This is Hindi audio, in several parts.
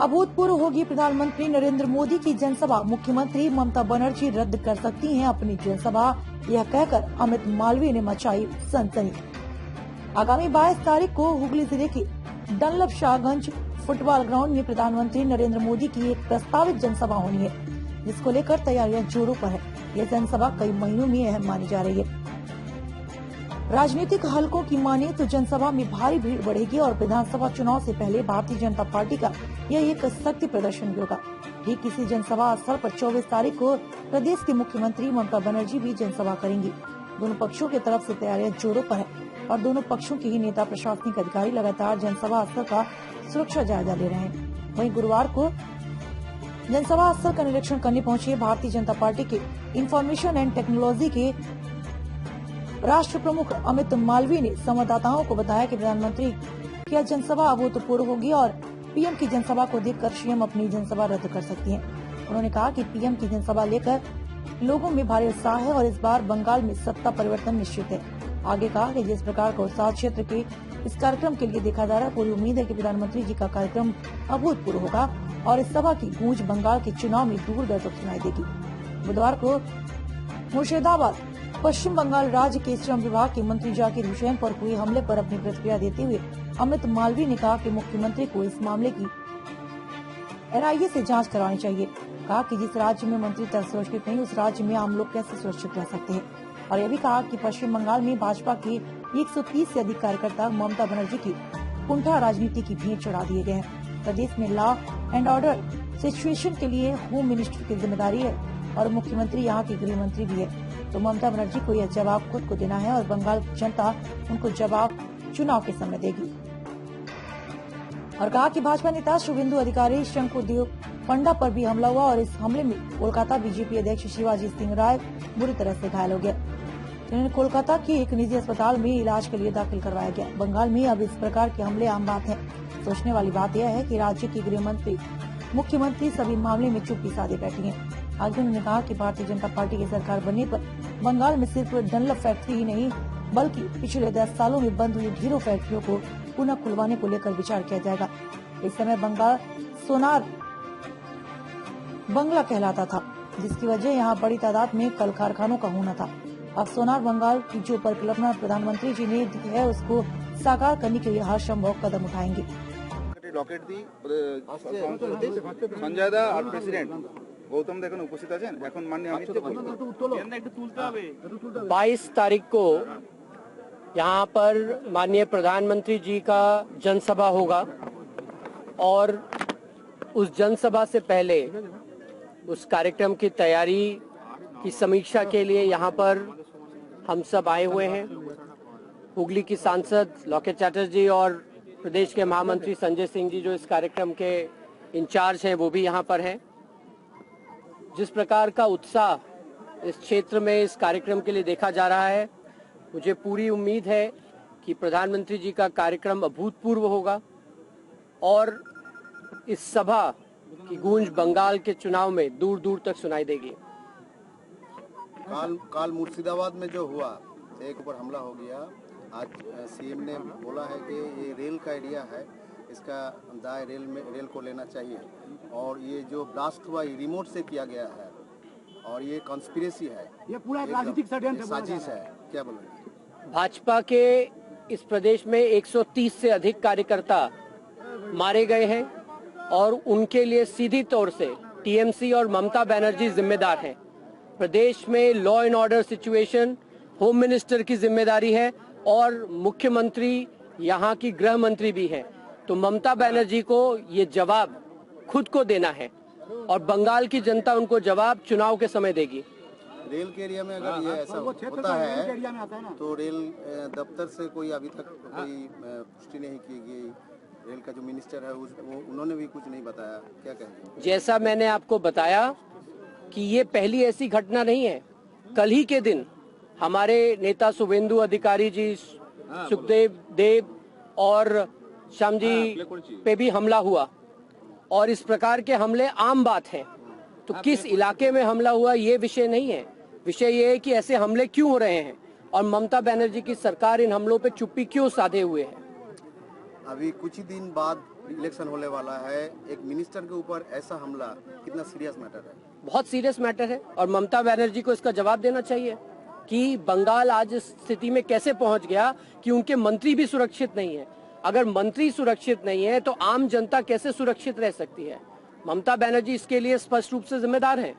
अभूतपूर्व होगी प्रधानमंत्री नरेंद्र मोदी की जनसभा, मुख्यमंत्री ममता बनर्जी रद्द कर सकती हैं अपनी जनसभा, यह कहकर अमित मालवीय ने मचाई सनसनी। आगामी 22 तारीख को हुगली जिले के डनलप शाहगंज फुटबॉल ग्राउंड में प्रधानमंत्री नरेंद्र मोदी की एक प्रस्तावित जनसभा होनी है, जिसको लेकर तैयारियां जोरों पर है। यह जनसभा कई महीनों में अहम मानी जा रही है। राजनीतिक हलकों की माने तो जनसभा में भारी भीड़ बढ़ेगी और विधानसभा चुनाव से पहले भारतीय जनता पार्टी का यह एक शक्ति प्रदर्शन भी होगा। ठीक इसी जनसभा स्थल पर 24 तारीख को प्रदेश की मुख्यमंत्री ममता बनर्जी भी जनसभा करेंगी। दोनों पक्षों की तरफ से तैयारियां जोरों पर है और दोनों पक्षों के ही नेता प्रशासनिक अधिकारी लगातार जनसभा स्थल का सुरक्षा जायजा ले रहे हैं। वहीं गुरुवार को जनसभा स्थल का निरीक्षण करने पहुंचे भारतीय जनता पार्टी के इंफॉर्मेशन एंड टेक्नोलॉजी के राष्ट्र प्रमुख अमित मालवीय ने संवाददाताओं को बताया कि प्रधानमंत्री की जनसभा अभूतपूर्व होगी और पीएम की जनसभा को देखकर सीएम अपनी जनसभा रद्द कर सकती हैं। उन्होंने कहा कि पीएम की जनसभा लेकर लोगों में भारी उत्साह है और इस बार बंगाल में सत्ता परिवर्तन निश्चित है। आगे कहा कि जिस प्रकार का उत्साह क्षेत्र के इस कार्यक्रम के लिए देखा जा रहा है, पूरी उम्मीद है कि प्रधानमंत्री जी का कार्यक्रम अभूतपूर्व होगा और इस सभा की गूंज बंगाल के चुनाव में दूर दूर तक सुनाई देगी। बुधवार को मुर्शिदाबाद पश्चिम बंगाल राज्य के श्रम विभाग के मंत्री जाकिर हुसैन पर हुए हमले पर अपनी प्रतिक्रिया देते हुए अमित मालवीय ने कहा कि मुख्यमंत्री को इस मामले की एनआईए से जांच करवानी चाहिए। कहा कि जिस राज्य में मंत्री तक सुरक्षित नहीं, उस राज्य में आम लोग कैसे सुरक्षित रह सकते हैं। और यह भी कहा कि पश्चिम बंगाल में भाजपा के 130 से अधिक कार्यकर्ता ममता बनर्जी की कुंठा राजनीति की भेंट चढ़ा दिए गए हैं। प्रदेश में लॉ एंड ऑर्डर सिचुएशन के लिए होम मिनिस्टर की जिम्मेदारी है और मुख्यमंत्री यहाँ की गृह मंत्री भी है, तो ममता बनर्जी को यह जवाब खुद को देना है और बंगाल की जनता उनको जवाब चुनाव के समय देगी। और कहा कि भाजपा नेता शुभेंदु अधिकारी शंकुदेव पंडा पर भी हमला हुआ और इस हमले में कोलकाता बीजेपी अध्यक्ष शिवाजी सिंह राय बुरी तरह से घायल हो गया। इन्हें कोलकाता के एक निजी अस्पताल में इलाज के लिए दाखिल करवाया गया। बंगाल में अब इस प्रकार के हमले आम बात है। सोचने वाली बात यह है कि राज्य की गृह मंत्री मुख्यमंत्री सभी मामले में चुप्पी साधे बैठी हैं। आगे उन्होंने कहा कि भारतीय जनता पार्टी की सरकार बनने पर बंगाल में सिर्फ डनलप फैक्ट्री ही नहीं, बल्कि पिछले 10 सालों में बंद हुई ढेरों फैक्ट्रियों को पुनः खुलवाने को लेकर विचार किया जाएगा। इस समय बंगाल सोनार बंगला कहलाता था, जिसकी वजह यहाँ बड़ी तादाद में कल कारखानों का होना था। अब सोनार बंगाल की जो परिकल्पना प्रधानमंत्री जी ने दी है, उसको साकार करने के लिए हर संभव कदम उठाएंगे। रॉकेट दी संजय दा और प्रेसिडेंट गौतम देखन उपस्थित आছেন এখন माननीय अमित 22 तारीख को यहाँ पर माननीय प्रधानमंत्री जी का जनसभा होगा और उस जनसभा से पहले उस कार्यक्रम की तैयारी की समीक्षा के लिए यहाँ पर हम सब आए हुए हैं। हुगली की सांसद लोकेट चैटर्जी और प्रदेश के महामंत्री संजय सिंह जी जो इस कार्यक्रम के इंचार्ज हैं, वो भी यहाँ पर हैं। जिस प्रकार का उत्साह इस क्षेत्र में इस कार्यक्रम के लिए देखा जा रहा है, मुझे पूरी उम्मीद है कि प्रधानमंत्री जी का कार्यक्रम अभूतपूर्व होगा और इस सभा की गूंज बंगाल के चुनाव में दूर दूर तक सुनाई देगी। काल मुर्शिदाबाद में जो हुआ, एक ऊपर हमला हो गया। आज सीएम ने बोला है कि ये रेल का एरिया है, इसका दाय रेल को लेना चाहिए और ये जो ब्लास्ट हुआ ये रिमोट से किया गया है और ये कॉन्स्पिरेसी है, ये पूरा राजनीतिक षड्यंत्र साजिश है। क्या बोलेंगे? भाजपा के इस प्रदेश में 130 से अधिक कार्यकर्ता मारे गए हैं और उनके लिए सीधी तौर से टीएमसी और ममता बनर्जी जिम्मेदार हैं। प्रदेश में law and order situation home minister की जिम्मेदारी है और मुख्यमंत्री यहाँ की गृह मंत्री भी हैं। तो ममता बनर्जी को ये जवाब खुद को देना है और बंगाल की जनता उनको जवाब चुनाव के समय देगी। रेल के एरिया में अगर ये ऐसा होता है तो रेल दफ्तर से कोई अभी तक कोई पुष्टि नहीं की गई। रेल का जो मिनिस्टर है उन्होंने भी कुछ नहीं बताया। क्या कहेंगे? जैसा मैंने आपको बताया कि ये पहली ऐसी घटना नहीं है। कल ही के दिन हमारे नेता शुभेंदु अधिकारी जी, सुखदेव देव और श्याम जी पे भी हमला हुआ और इस प्रकार के हमले आम बात हैं। तो किस इलाके में हमला हुआ ये विषय नहीं है। विषय ये है कि ऐसे हमले क्यों हो रहे हैं और ममता बनर्जी की सरकार इन हमलों पे चुप्पी क्यों साधे हुए है। अभी कुछ ही दिन बाद इलेक्शन होने वाला है, एक मिनिस्टर के ऊपर ऐसा हमला कितना सीरियस मैटर है? बहुत सीरियस मैटर है और ममता बनर्जी को इसका जवाब देना चाहिए कि बंगाल आज इस स्थिति में कैसे पहुंच गया कि उनके मंत्री भी सुरक्षित नहीं है। अगर मंत्री सुरक्षित नहीं है तो आम जनता कैसे सुरक्षित रह सकती है? ममता बनर्जी इसके लिए स्पष्ट रूप से जिम्मेदार हैं।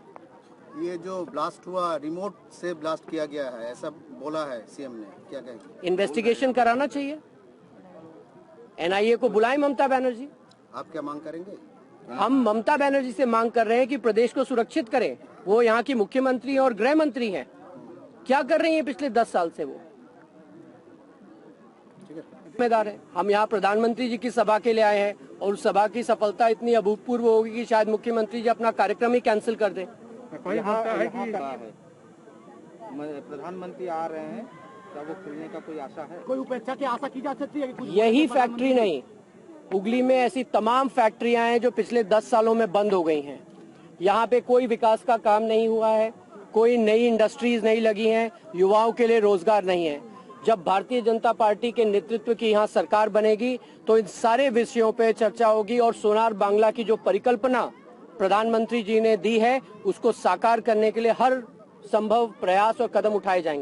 ये जो ब्लास्ट हुआ रिमोट से ब्लास्ट किया गया है ऐसा बोला है सीएम ने, क्या कहेंगे? इन्वेस्टिगेशन कराना चाहिए, एनआईए को बुलाए ममता बनर्जी। आप क्या मांग करेंगे? हम ममता बनर्जी से मांग कर रहे हैं कि प्रदेश को सुरक्षित करें। वो यहाँ की मुख्यमंत्री और गृह मंत्री हैं, क्या कर रही हैं पिछले 10 साल से? वो जिम्मेदार है। हम यहाँ प्रधानमंत्री जी की सभा के लिए आए हैं और उस सभा की सफलता इतनी अभूतपूर्व होगी कि शायद मुख्यमंत्री जी अपना कार्यक्रम ही कैंसिल कर दें। प्रधानमंत्री आ रहे हैं, क्या वो खुलने का कोई आशा है? कोई उपेक्षा की आशा की जा सकती है? यही फैक्ट्री नहीं, हुगली में ऐसी तमाम फैक्ट्रियां हैं जो पिछले 10 सालों में बंद हो गई हैं। यहाँ पे कोई विकास का काम नहीं हुआ है, कोई नई इंडस्ट्रीज नहीं लगी हैं, युवाओं के लिए रोजगार नहीं है। जब भारतीय जनता पार्टी के नेतृत्व की यहाँ सरकार बनेगी तो इन सारे विषयों पे चर्चा होगी और सोनार बांग्ला की जो परिकल्पना प्रधानमंत्री जी ने दी है उसको साकार करने के लिए हर संभव प्रयास और कदम उठाए जाएंगे।